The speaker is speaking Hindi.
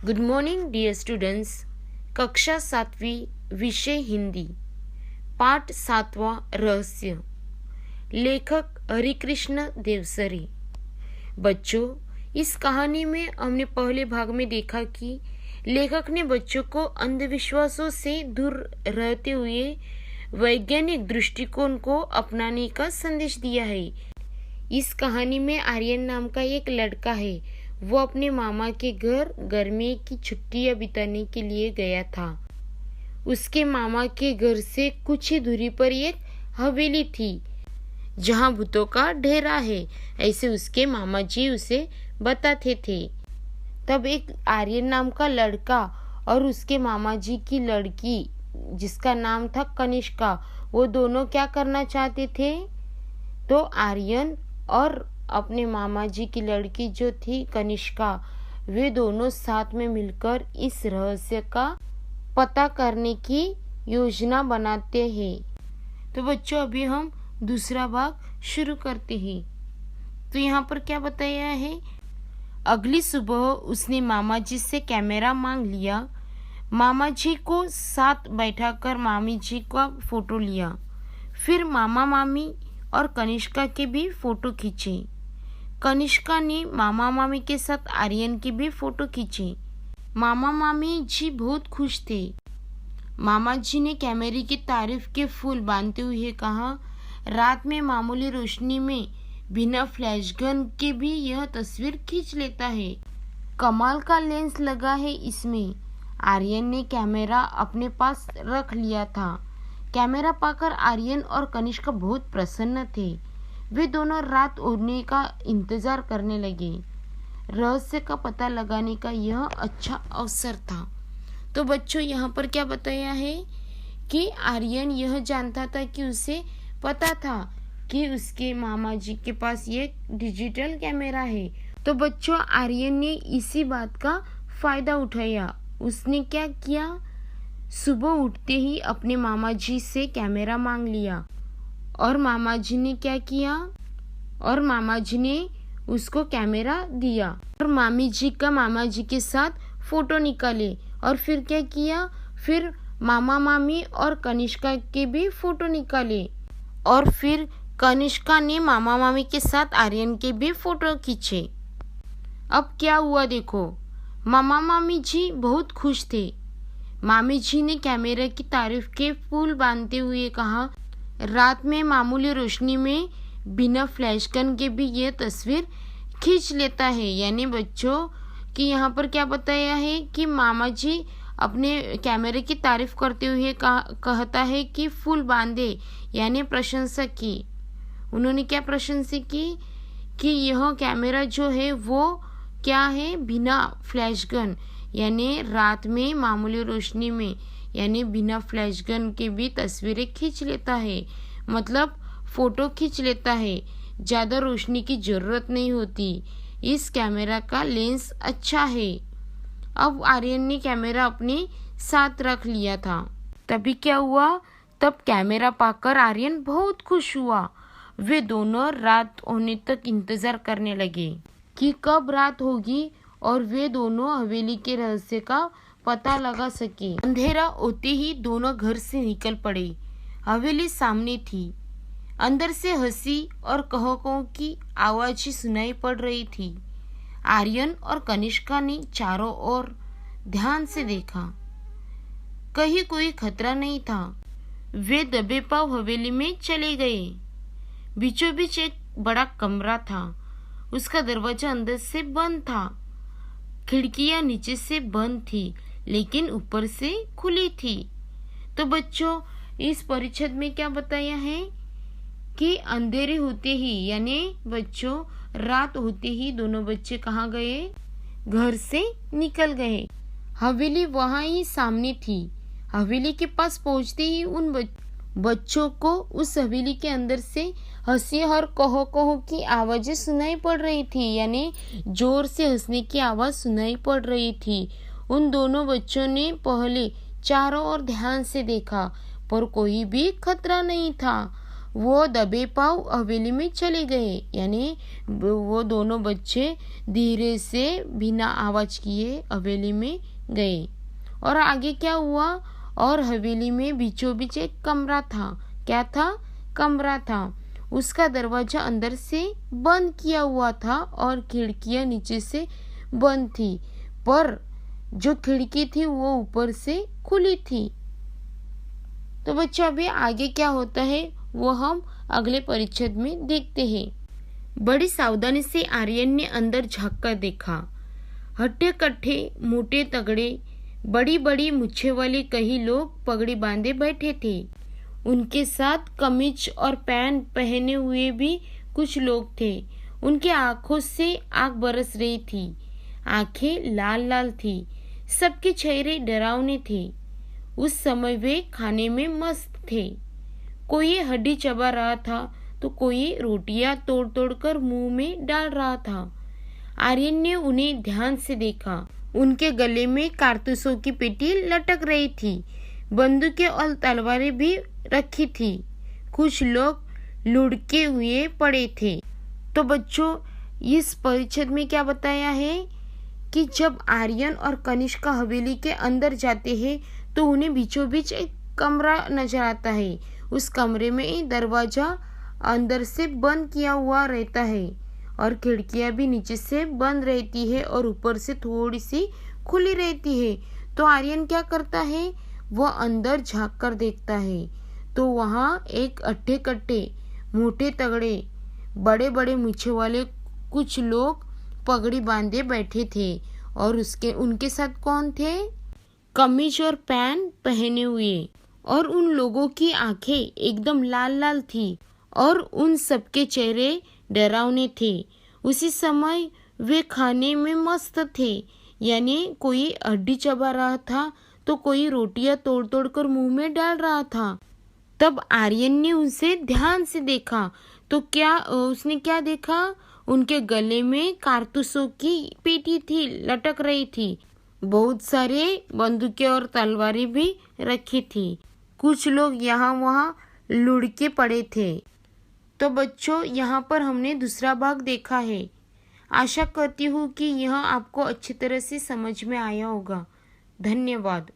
Good morning dear students. कक्षा 7वीं, विषय हिंदी, पाठ 7वां, रहस्य। लेखक हरिकृष्ण देवसरी। बच्चों, इस कहानी में हमने पहले भाग में देखा कि लेखक ने बच्चों को अंधविश्वासों से दूर रहते हुए वैज्ञानिक दृष्टिकोण को अपनाने का संदेश दिया है। इस कहानी में आर्यन नाम का एक लड़का है। वो अपने मामा के घर गर्मी की छुट्टियां बिताने के लिए गया था। उसके मामा के घर से कुछ ही दूरी पर एक हवेली थी जहां भूतों का डेरा है, ऐसे उसके मामा जी उसे बताते थे। तब एक आर्यन नाम का लड़का और उसके मामा जी की लड़की जिसका नाम था कनिष्का, वो दोनों क्या करना चाहते थे? तो आर्यन और अपने मामा जी की लड़की जो थी कनिष्का, वे दोनों साथ में मिलकर इस रहस्य का पता करने की योजना बनाते हैं। तो बच्चों, अभी हम दूसरा भाग शुरू करते हैं। तो यहाँ पर क्या बताया है? अगली सुबह उसने मामा जी से कैमरा मांग लिया। मामा जी को साथ बैठाकर मामी जी का फोटो लिया। फिर मामा मामी और कनिष्का के भी फोटो खींचे। कनिष्का ने मामा मामी के साथ आर्यन की भी फोटो खींची। मामा मामी जी बहुत खुश थे। मामा जी ने कैमरे की तारीफ के फूल बांधते हुए कहा, रात में मामूली रोशनी में बिना फ्लैश गन के भी यह तस्वीर खींच लेता है। कमाल का लेंस लगा है इसमें। आर्यन ने कैमरा अपने पास रख लिया था। कैमरा पाकर आर्यन और कनिष्का बहुत प्रसन्न थे। वे दोनों रात होने का इंतजार करने लगे। रहस्य का पता लगाने का यह अच्छा अवसर था। तो बच्चों, यहाँ पर क्या बताया है कि आर्यन यह जानता था कि उसे पता था कि उसके मामा जी के पास ये डिजिटल कैमरा है। तो बच्चों, आर्यन ने इसी बात का फायदा उठाया। उसने क्या किया? सुबह उठते ही अपने मामा जी से कैमरा मांग लिया और मामा जी ने क्या किया? और मामा जी ने उसको कैमरा दिया और मामी जी का मामा जी के साथ फोटो निकाले। और फिर क्या किया? फिर मामा मामी और कनिष्का के भी फोटो निकाले। और फिर कनिष्का ने मामा मामी के साथ आर्यन के भी फोटो खींचे। अब क्या हुआ देखो। मामा मामी जी बहुत खुश थे। मामी जी ने कैमरे की तारीफ के फूल बांधते हुए कहा, रात में मामूली रोशनी में बिना फ्लैश गन के भी ये तस्वीर खींच लेता है। यानी बच्चों कि यहाँ पर क्या बताया है कि मामा जी अपने कैमरे की तारीफ करते हुए कहता है कि फूल बांधे, यानी प्रशंसा की। उन्होंने क्या प्रशंसा की कि यह कैमरा जो है वो क्या है? बिना फ्लैश गन, यानी रात में मामूली रोशनी में, यानी बिना फ्लैश गन के भी तस्वीरें खींच लेता है। मतलब फोटो खींच लेता है। ज़्यादा रोशनी की ज़रूरत नहीं होती। इस कैमरा का लेंस अच्छा है। अब आर्यन ने कैमरा अपने साथ रख लिया था। तभी क्या हुआ? तब कैमरा पाकर आर्यन बहुत खुश हुआ। वे दोनों रात होने तक इंतजार करने लगे कि कब रात होगी और वे दोनों हवेली के रहस्य का पता लगा सके। अंधेरा होते ही दोनों घर से निकल पड़े। हवेली सामने थी। अंदर से हंसी और कहो की आवाज़ें सुनाई पड़ रही थी। आर्यन और कनिष्का ने चारों ओर ध्यान से देखा। कहीं कोई खतरा नहीं था। वे दबे पांव हवेली में चले गए। बीचों बीच एक बड़ा कमरा था। उसका दरवाजा अंदर से बंद था। खिड़कियां नीचे से बंद थी लेकिन ऊपर से खुली थी। तो बच्चों, इस परिच्छेद में क्या बताया है कि अंधेरे होते ही, यानी बच्चों रात होते ही दोनों बच्चे कहाँ गए? घर से निकल गए। हवेली वहां ही सामने थी। हवेली के पास पहुंचते ही उन बच्चों को उस हवेली के अंदर से हंसी और कहो की आवाजें सुनाई पड़ रही थी, यानी जोर से हंसने की आवाज सुनाई पड़ रही थी। उन दोनों बच्चों ने पहले चारों ओर ध्यान से देखा पर कोई भी खतरा नहीं था। वो दबे पाँव हवेली में चले गए। यानी वो दोनों बच्चे धीरे से बिना आवाज किए हवेली में गए। और आगे क्या हुआ? और हवेली में बीचों बीच एक कमरा था। क्या था? कमरा था। उसका दरवाजा अंदर से बंद किया हुआ था और खिड़कियां नीचे से बंद थी, पर जो खिड़की थी वो ऊपर से खुली थी। तो बच्चों अभी आगे क्या होता है वो हम अगले परिच्छेद में देखते हैं। बड़ी सावधानी से आर्यन ने अंदर झांक कर देखा। हट्टे कट्टे मोटे तगड़े बड़ी बड़ी मूछें वाले कई लोग पगड़ी बांधे बैठे थे। उनके साथ कमीज और पैंट पहने हुए भी कुछ लोग थे। उनके आंखों से आग बरस रही थी। आंखें लाल लाल थी। सबके चेहरे डरावने थे। उस समय वे खाने में मस्त थे। कोई हड्डी चबा रहा था तो कोई रोटियां तोड़ तोड़ कर मुंह में डाल रहा था। आर्यन ने उन्हें ध्यान से देखा। उनके गले में कारतूसों की पेटी लटक रही थी। बंदूकें और तलवारें भी रखी थी। कुछ लोग लुढ़के हुए पड़े थे। तो बच्चों इस परिच्छेद में क्या बताया है कि जब आर्यन और कनिष्का हवेली के अंदर जाते हैं तो उन्हें बीचों बीच एक कमरा नजर आता है। उस कमरे में दरवाजा अंदर से बंद किया हुआ रहता है और खिड़कियां भी नीचे से बंद रहती है और ऊपर से थोड़ी सी खुली रहती है। तो आर्यन क्या करता है? वो अंदर झांक कर देखता है तो वहाँ एक अट्ठे कट्टे मोटे तगड़े बड़े बड़े मूछे वाले कुछ लोग पगड़ी बांधे बैठे थे। और उनके साथ कौन थे? कमीज और पैंट पहने हुए। और उन लोगों की आंखें एकदम लाल लाल थी और उन सबके चेहरे डरावने थे। उसी समय वे खाने में मस्त थे। यानी कोई हड्डी चबा रहा था तो कोई रोटियां तोड़ तोड़ कर मुंह में डाल रहा था। तब आर्यन ने उनसे ध्यान से देखा तो उसने क्या देखा? उनके गले में कारतूसों की पेटी थी, लटक रही थी। बहुत सारे बंदूकें और तलवारें भी रखी थी। कुछ लोग यहाँ वहाँ लुढ़के पड़े थे। तो बच्चों यहाँ पर हमने दूसरा भाग देखा है। आशा करती हूँ कि यह आपको अच्छी तरह से समझ में आया होगा। धन्यवाद।